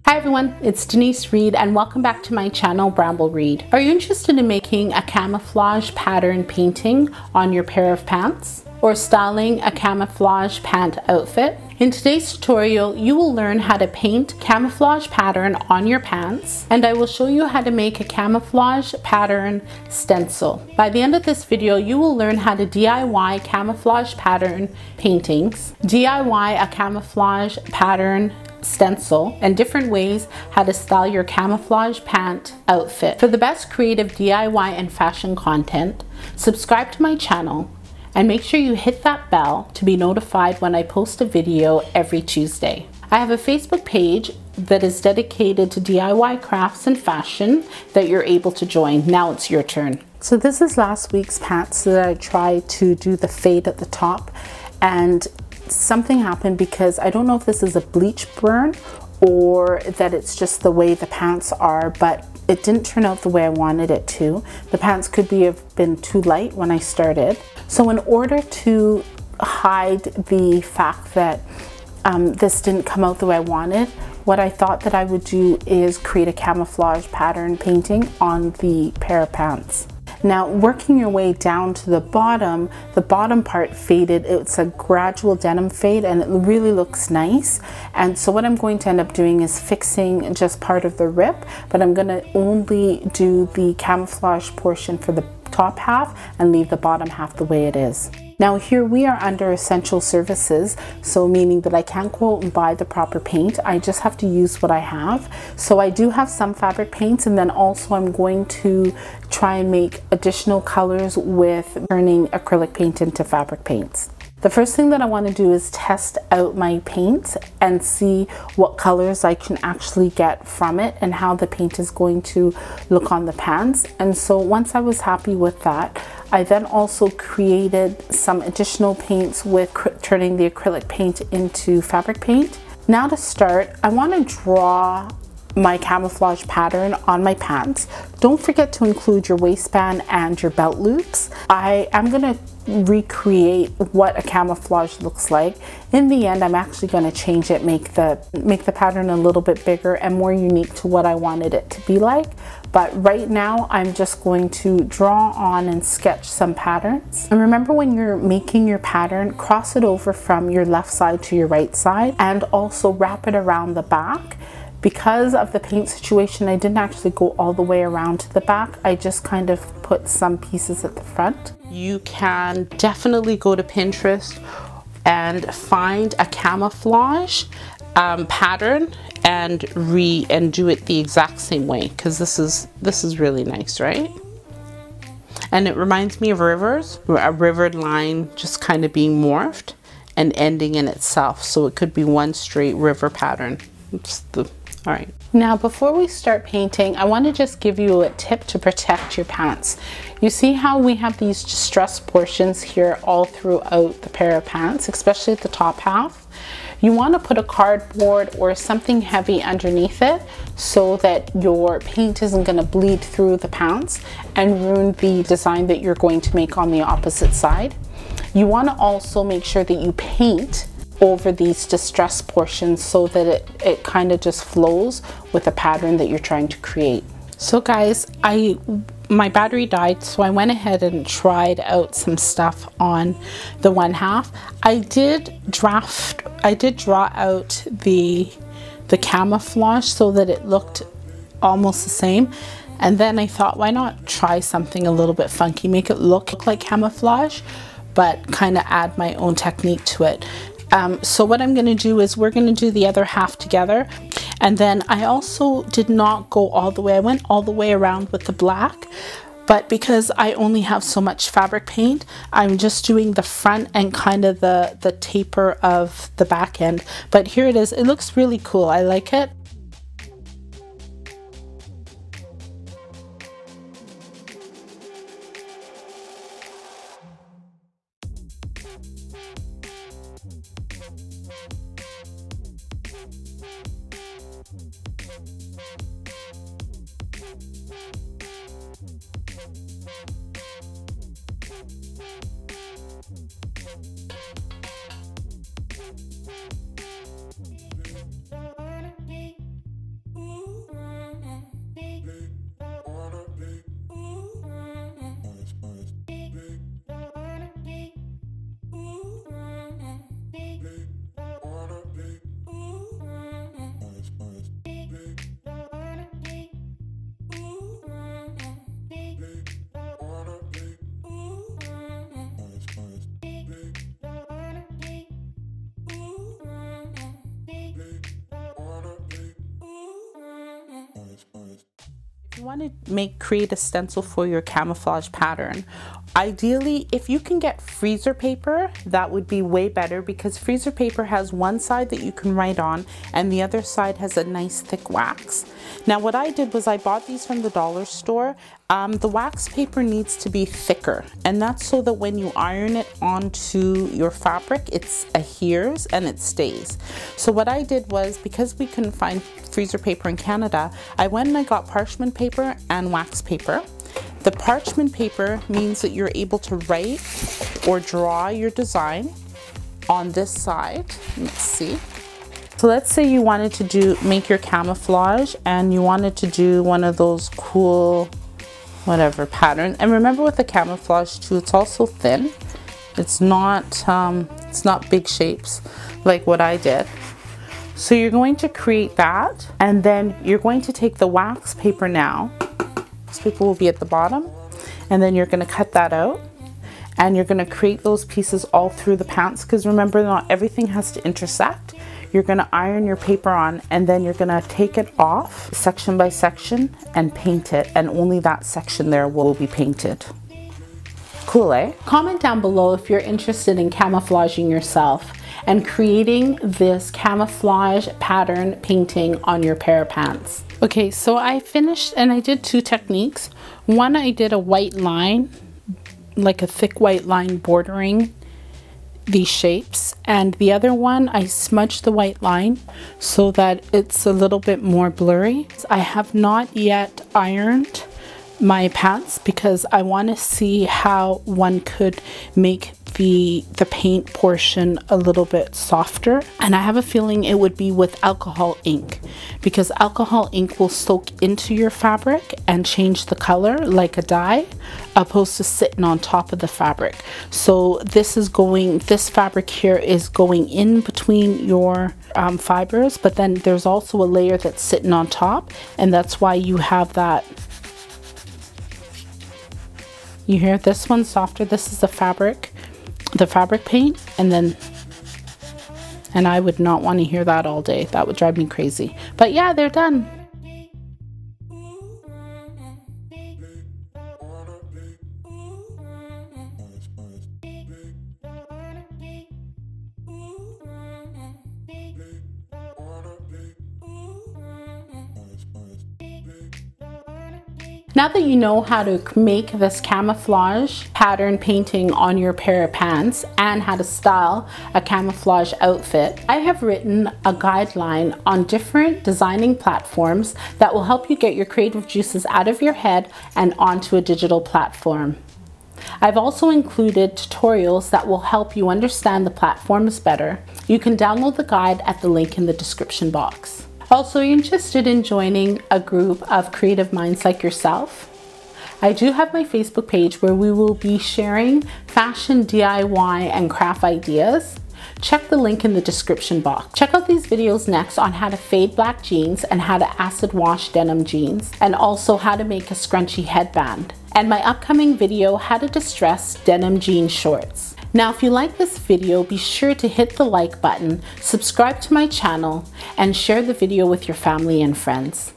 Hi everyone, it's Denise Reed and welcome back to my channel, Bramble Reed. Are you interested in making a camouflage pattern painting on your pair of pants? Or styling a camouflage pant outfit? In today's tutorial, you will learn how to paint camouflage pattern on your pants, and I will show you how to make a camouflage pattern stencil. By the end of this video, you will learn how to DIY camouflage pattern paintings, DIY a camouflage pattern stencil, and different ways how to style your camouflage pant outfit. For the best creative DIY and fashion content, subscribe to my channel and make sure you hit that bell to be notified when I post a video every Tuesday. I have a Facebook page that is dedicated to DIY crafts and fashion that you're able to join. Now it's your turn. So this is last week's pants that I tried to do the fade at the top, and something happened because I don't know if this is a bleach burn or that it's just the way the pants are, but it didn't turn out the way I wanted it to. The pants could have been too light when I started. So in order to hide the fact that this didn't come out the way I wanted, what I thought that I would do is create a camouflage pattern painting on the pair of pants. Now, working your way down to the bottom part faded. It's a gradual denim fade and it really looks nice. And so what I'm going to end up doing is fixing just part of the rip, but I'm going to only do the camouflage portion for the top half and leave the bottom half the way it is. Now here we are under essential services, so meaning that I can't go out and buy the proper paint. I just have to use what I have. So I do have some fabric paints, and then also I'm going to try and make additional colors with turning acrylic paint into fabric paints. The first thing that I want to do is test out my paint and see what colors I can actually get from it and how the paint is going to look on the pants. And so once I was happy with that, I then also created some additional paints with turning the acrylic paint into fabric paint. Now to start, I want to draw my camouflage pattern on my pants. Don't forget to include your waistband and your belt loops. I am going to recreate what a camouflage looks like. In the end, I'm actually going to change it, make the pattern a little bit bigger and more unique to what I wanted it to be like. But right now I'm just going to draw on and sketch some patterns. And remember, when you're making your pattern, cross it over from your left side to your right side and also wrap it around the back. Because of the paint situation, I didn't actually go all the way around to the back. I just kind of put some pieces at the front. You can definitely go to Pinterest and find a camouflage pattern and do it the exact same way, because this is really nice, right? And it reminds me of rivers, a river line just kind of being morphed and ending in itself. So it could be one straight river pattern. All right. Now, before we start painting, I want to just give you a tip to protect your pants. You see how we have these distressed portions here all throughout the pair of pants, especially at the top half. You want to put a cardboard or something heavy underneath it so that your paint isn't going to bleed through the pants and ruin the design that you're going to make on the opposite side. You want to also make sure that you paint over these distressed portions so that it kind of just flows with the pattern that you're trying to create. So guys, my battery died, so I went ahead and tried out some stuff on the one half. I did draw out the camouflage so that it looked almost the same, and then I thought, why not try something a little bit funky, make it look like camouflage but kind of add my own technique to it. So what I'm going to do is we're going to do the other half together, and then I also did not go all the way. I went all the way around with the black, but because I only have so much fabric paint, I'm just doing the front and kind of the taper of the back end. But here it is. It looks really cool. I like it. you want to create a stencil for your camouflage pattern, ideally if you can get freezer paper, that would be way better, because freezer paper has one side that you can write on and the other side has a nice thick wax. Now what I did was I bought these from the dollar store. The wax paper needs to be thicker, and that's so that when you iron it onto your fabric, it adheres and it stays. So what I did was, because we couldn't find freezer paper in Canada, I went and I got parchment paper and wax paper. The parchment paper means that you're able to write or draw your design on this side. Let's see. So let's say you wanted to make your camouflage and you wanted to do one of those cool whatever pattern. And remember with the camouflage too, it's also thin. It's not big shapes like what I did. So you're going to create that, and then you're going to take the wax paper now. This paper will be at the bottom, and then you're going to cut that out, and you're going to create those pieces all through the pants, because remember, not everything has to intersect. You're going to iron your paper on, and then you're going to take it off section by section and paint it, and only that section there will be painted. Cool, eh? Comment down below if you're interested in camouflaging yourself and creating this camouflage pattern painting on your pair of pants. Okay, so I finished and I did two techniques. One, I did a white line, like a thick white line bordering these shapes, and the other one I smudged the white line so that it's a little bit more blurry. I have not yet ironed my pants because I want to see how one could make the paint portion a little bit softer, and I have a feeling it would be with alcohol ink, because alcohol ink will soak into your fabric and change the color like a dye, opposed to sitting on top of the fabric. So this fabric here is going in between your fibers, but then there's also a layer that's sitting on top, and that's why you have that. You hear this one's softer. This is the fabric paint, and I would not want to hear that all day. That would drive me crazy. But yeah, they're done. Now that you know how to make this camouflage pattern painting on your pair of pants and how to style a camouflage outfit, I have written a guideline on different designing platforms that will help you get your creative juices out of your head and onto a digital platform. I've also included tutorials that will help you understand the platforms better. You can download the guide at the link in the description box. Also, you're interested in joining a group of creative minds like yourself? I do have my Facebook page where we will be sharing fashion, DIY, and craft ideas. Check the link in the description box. Check out these videos next on how to fade black jeans and how to acid wash denim jeans, and also how to make a scrunchy headband. And my upcoming video, how to distress denim jean shorts. Now, if you like this video, be sure to hit the like button, subscribe to my channel, and share the video with your family and friends.